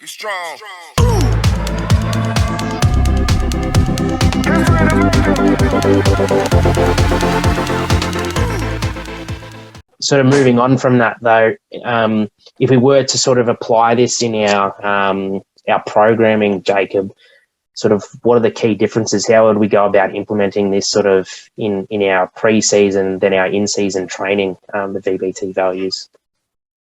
Be strong. Sort of moving on from that, though, if we were to sort of apply this in our programming, Jacob, sort of what are the key differences? How would we go about implementing this sort of in our pre-season, then our in-season training, the VBT values?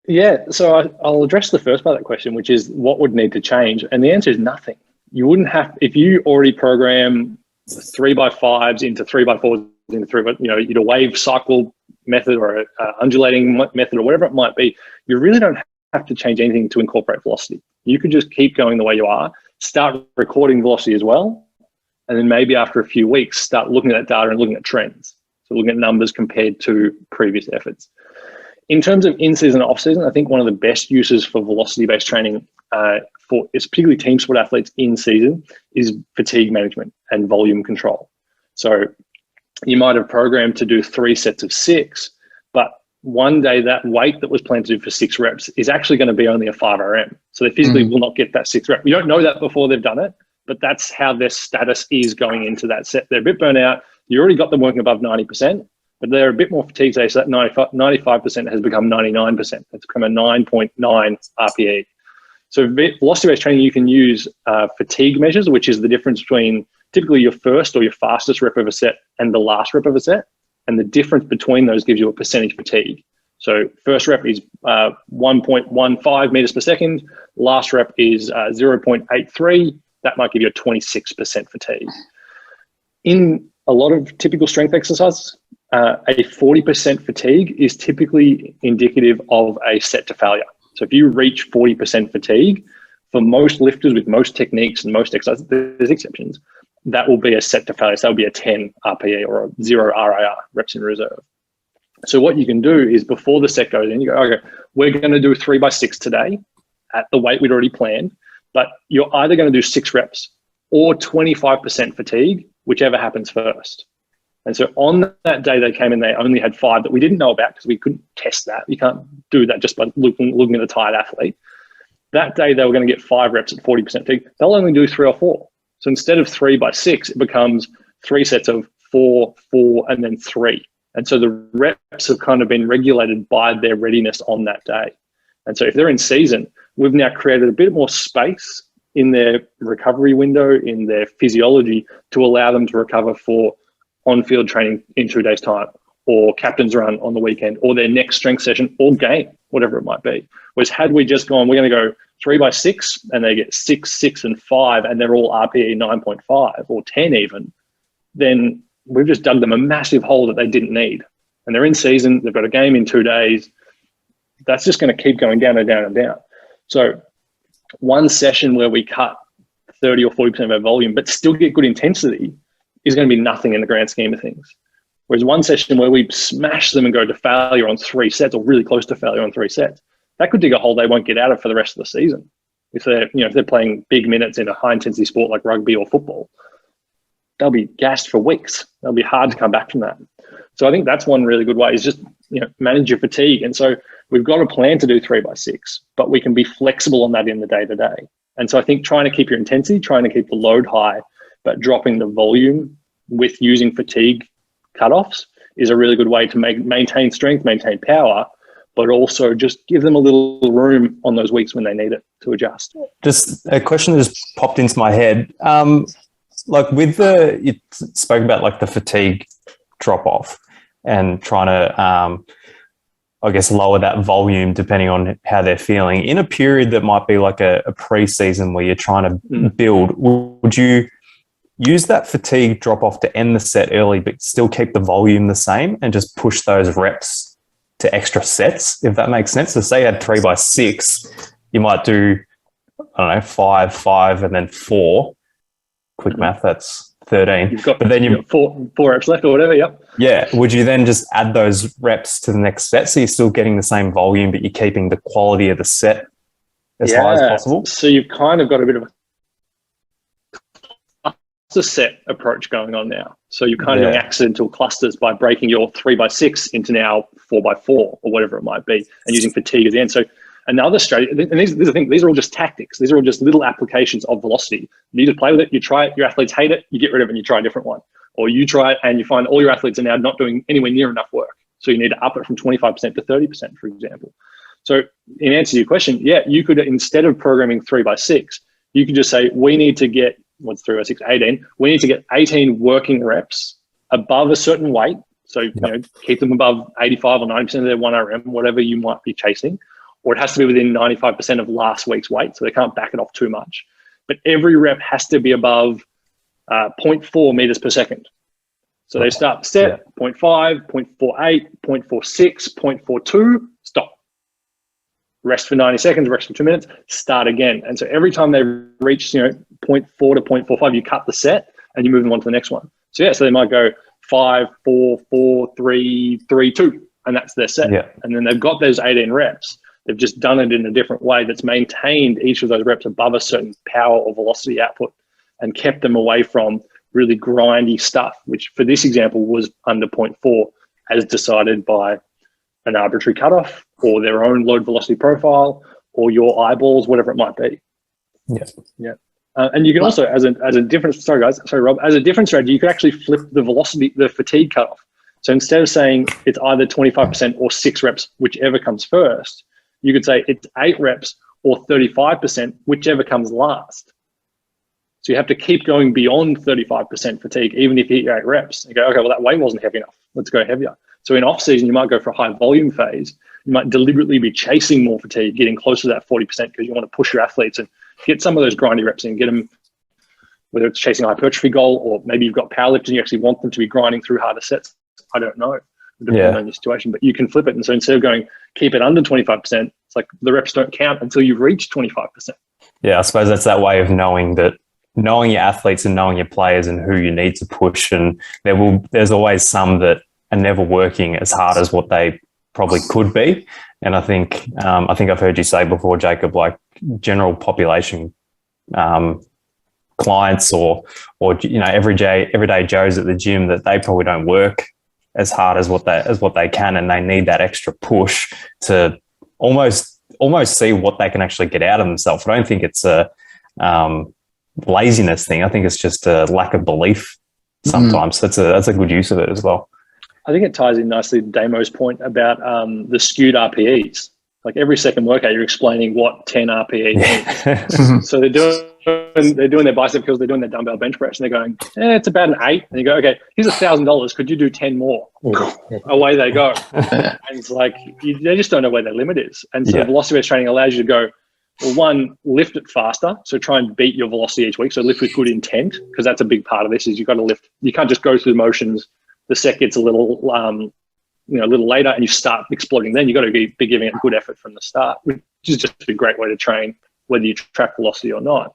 Yeah, so I'll address the first part of that question, which is what would need to change, and the answer is nothing. You wouldn't have, if you already program 3x5s into 3x4s into 3x, either wave cycle method or a undulating method or whatever it might be, you really don't have to change anything to incorporate velocity. You could just keep going the way you are, start recording velocity as well, and then maybe after a few weeks, start looking at that data and looking at trends. So looking at numbers compared to previous efforts. In terms of in-season and off-season, I think one of the best uses for velocity-based training for particularly team sport athletes in season is fatigue management and volume control. So you might have programmed to do 3 sets of 6, but one day that weight that was planned to do for 6 reps is actually going to be only a 5 RM. So they physically will not get that 6 rep. You don't know that before they've done it, but that's how their status is going into that set. They're a bit burnt out. You already got them working above 90%. But they're a bit more fatigued today, so that 95% has become 99%. It's become a 9.9 RPE. So velocity-based training, you can use fatigue measures, which is the difference between typically your first or your fastest rep of a set and the last rep of a set. And the difference between those gives you a percentage fatigue. So first rep is 1.15 meters per second. Last rep is 0.83. That might give you a 26% fatigue. In a lot of typical strength exercises, a 40% fatigue is typically indicative of a set to failure. So if you reach 40% fatigue, for most lifters with most techniques and most exercises, there's exceptions, that will be a set to failure. So that will be a 10 RPE or a 0 RIR, reps in reserve. So what you can do is before the set goes in, you go, okay, we're going to do 3x6 today at the weight we'd already planned, but you're either going to do 6 reps or 25% fatigue, whichever happens first. And so on that day they came in, they only had 5 that we didn't know about because we couldn't test that. You can't do that just by looking at a tired athlete. That day they were going to get 5 reps at 40% fatigue. They'll only do 3 or 4. So instead of 3x6, it becomes 3 sets of 4, 4, and then 3. And so the reps have kind of been regulated by their readiness on that day. And so if they're in season, we've now created a bit more space in their recovery window, in their physiology, to allow them to recover for on-field training in 2 days' time, or captain's run on the weekend, or their next strength session, or game, whatever it might be. Whereas had we just gone, we're going to go 3x6, and they get 6, 6, and 5, and they're all RPE 9.5 or 10 even, then we've just dug them a massive hole that they didn't need. And they're in season, they've got a game in 2 days. That's just going to keep going down and down and down. So one session where we cut 30 or 40% of our volume, but still get good intensity, is going to be nothing in the grand scheme of things. Whereas one session where we smash them and go to failure on 3 sets or really close to failure on 3 sets, that could dig a hole they won't get out of for the rest of the season. If they're playing big minutes in a high intensity sport like rugby or football, they'll be gassed for weeks. It'll be hard to come back from that. So I think that's one really good way is just manage your fatigue. And so we've got a plan to do 3x6, but we can be flexible on that in the day to day. And so I think trying to keep your intensity, trying to keep the load high, but dropping the volume with using fatigue cutoffs is a really good way to maintain strength, maintain power, but also just give them a little room on those weeks when they need it to adjust. Just a question that just popped into my head. Like with you spoke about like the fatigue drop off and trying to, I guess, lower that volume depending on how they're feeling in a period that might be like a pre-season where you're trying to build. Would you use that fatigue drop off to end the set early, but still keep the volume the same and just push those reps to extra sets, if that makes sense? So say you had 3x6, you might do, 5, 5, and then 4. Quick math, that's 13. But then you've got 4 reps left or whatever, yep. Yeah. Would you then just add those reps to the next set so you're still getting the same volume, but you're keeping the quality of the set as high as possible? So you've kind of got a bit of a set approach going on now. So you're kind of doing accidental clusters by breaking your 3x6 into now 4x4 or whatever it might be and using fatigue at the end. So And the other strategy, and these are the thing, these are all just tactics. These are all just little applications of velocity. You just play with it, you try it, your athletes hate it, you get rid of it and you try a different one. Or you try it and you find all your athletes are now not doing anywhere near enough work. So you need to up it from 25% to 30%, for example. So in answer to your question, yeah, you could, instead of programming 3x6, you could just say, we need to get, what's 3x6, 18. We need to get 18 working reps above a certain weight. So, you know, keep them above 85 or 90% of their 1RM, whatever you might be chasing, or it has to be within 95% of last week's weight. So they can't back it off too much. But every rep has to be above 0.4 meters per second. So they start the set, 0.5, 0.48, 0.46, 0.42, stop. Rest for 90 seconds, rest for 2 minutes, start again. And so every time they reach, you know, 0.4 to 0.45, you cut the set and you move them on to the next one. So yeah, so they might go 5, 4, 4, 3, 3, 2, and that's their set. Yeah. And then they've got those 18 reps. They've just done it in a different way that's maintained each of those reps above a certain power or velocity output and kept them away from really grindy stuff, which for this example was under 0.4 as decided by an arbitrary cutoff or their own load velocity profile or your eyeballs, whatever it might be. Yes. Yeah. And you can also, as a different, sorry Rob, as a different strategy, you could actually flip the velocity, the fatigue cutoff. So instead of saying it's either 25% or 6 reps, whichever comes first, you could say it's 8 reps or 35%, whichever comes last. So you have to keep going beyond 35% fatigue, even if you hit your 8 reps. You go, okay, well, that weight wasn't heavy enough. Let's go heavier. So in off season, you might go for a high volume phase. You might deliberately be chasing more fatigue, getting closer to that 40% because you want to push your athletes and get some of those grindy reps in, get them, whether it's chasing a hypertrophy goal or maybe you've got powerlifting, you actually want them to be grinding through harder sets. I don't know, depending on your situation, but you can flip it. And so instead of going, keep it under 25%, it's like the reps don't count until you've reached 25%. Yeah, I suppose that's that way of knowing your athletes and knowing your players and who you need to push. And there's always some that are never working as hard as what they probably could be. And I think I've heard you say before, Jacob, like general population clients or you know everyday Joes at the gym, that they probably don't work as hard as what they can, and they need that extra push to almost see what they can actually get out of themselves. I don't think it's a laziness thing. I think it's just a lack of belief sometimes. That's a good use of it as well. I think it ties in nicely to Damo's point about the skewed RPEs. Like every second workout, you're explaining what 10 RPE means. So they're doing their bicep curls, they're doing their dumbbell bench press, and they're going, it's about an 8. And you go, okay, here's $1,000. Could you do 10 more? Away they go. And it's like, they just don't know where their limit is. And so velocity-based training allows you to go, well, one, lift it faster. So try and beat your velocity each week. So lift with good intent, because that's a big part of this is you've got to lift. You can't just go through the motions. The set gets a little later and you start exploding. Then you've got to be giving it good effort from the start, which is just a great way to train, whether you track velocity or not.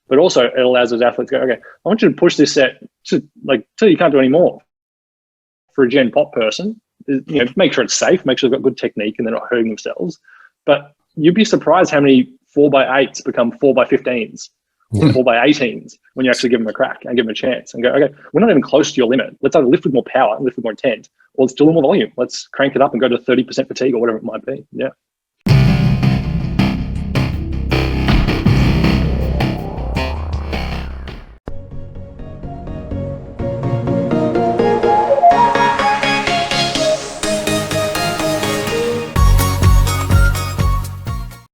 But also it allows those athletes to go, okay, I want you to push this set to till you can't do any more. For a gen pop person, make sure it's safe, make sure they've got good technique and they're not hurting themselves. But you'd be surprised how many 4x8s become 4x15s. 4x18s when you actually give them a crack and give them a chance and go, okay, we're not even close to your limit. Let's either lift with more power, lift with more intent, or let's do a little more volume. Let's crank it up and go to 30% fatigue or whatever it might be. Yeah.